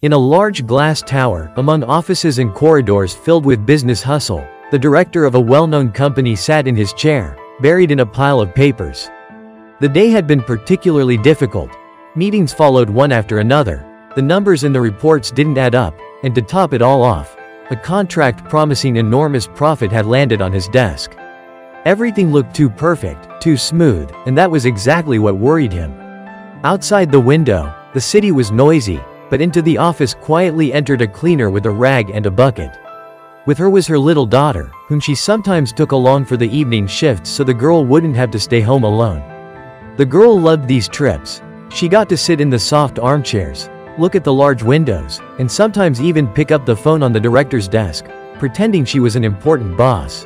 In a large glass tower, among offices and corridors filled with business hustle, the director of a well-known company sat in his chair, buried in a pile of papers. The day had been particularly difficult. Meetings followed one after another. The numbers in the reports didn't add up, and to top it all off, a contract promising enormous profit had landed on his desk. Everything looked too perfect, too smooth, and that was exactly what worried him. Outside the window, the city was noisy, but into the office quietly entered a cleaner with a rag and a bucket. With her was her little daughter, whom she sometimes took along for the evening shifts so the girl wouldn't have to stay home alone. The girl loved these trips. She got to sit in the soft armchairs, look at the large windows, and sometimes even pick up the phone on the director's desk, pretending she was an important boss.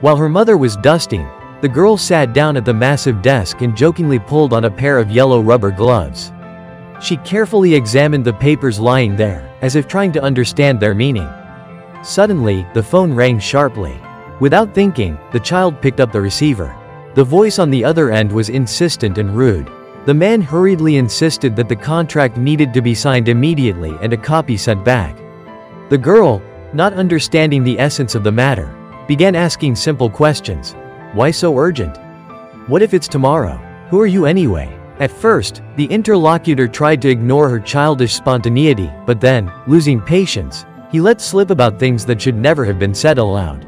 While her mother was dusting, the girl sat down at the massive desk and jokingly pulled on a pair of yellow rubber gloves. She carefully examined the papers lying there, as if trying to understand their meaning. Suddenly, the phone rang sharply. Without thinking, the child picked up the receiver. The voice on the other end was insistent and rude. The man hurriedly insisted that the contract needed to be signed immediately and a copy sent back. The girl, not understanding the essence of the matter, began asking simple questions. Why so urgent? What if it's tomorrow? Who are you anyway? At first, the interlocutor tried to ignore her childish spontaneity, but then, losing patience, he let slip about things that should never have been said aloud.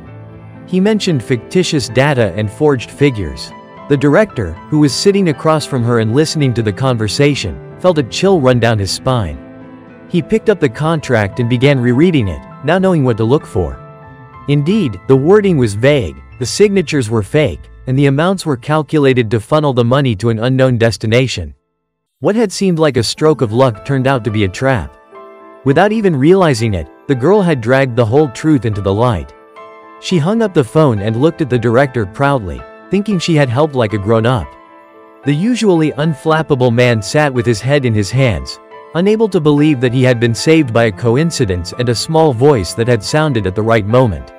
He mentioned fictitious data and forged figures. The director, who was sitting across from her and listening to the conversation, felt a chill run down his spine. He picked up the contract and began rereading it, now knowing what to look for. Indeed, the wording was vague, the signatures were fake, and the amounts were calculated to funnel the money to an unknown destination. What had seemed like a stroke of luck turned out to be a trap. Without even realizing it, the girl had dragged the whole truth into the light. She hung up the phone and looked at the director proudly, thinking she had helped like a grown-up. The usually unflappable man sat with his head in his hands, unable to believe that he had been saved by a coincidence and a small voice that had sounded at the right moment.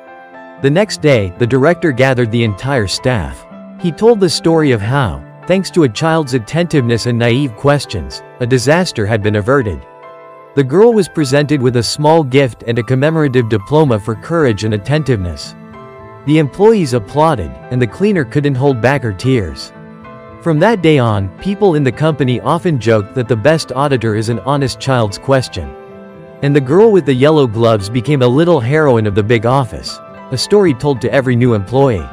The next day, the director gathered the entire staff. He told the story of how, thanks to a child's attentiveness and naive questions, a disaster had been averted. The girl was presented with a small gift and a commemorative diploma for courage and attentiveness. The employees applauded, and the cleaner couldn't hold back her tears. From that day on, people in the company often joked that the best auditor is an honest child's question. And the girl with the yellow gloves became a little heroine of the big office, a story told to every new employee.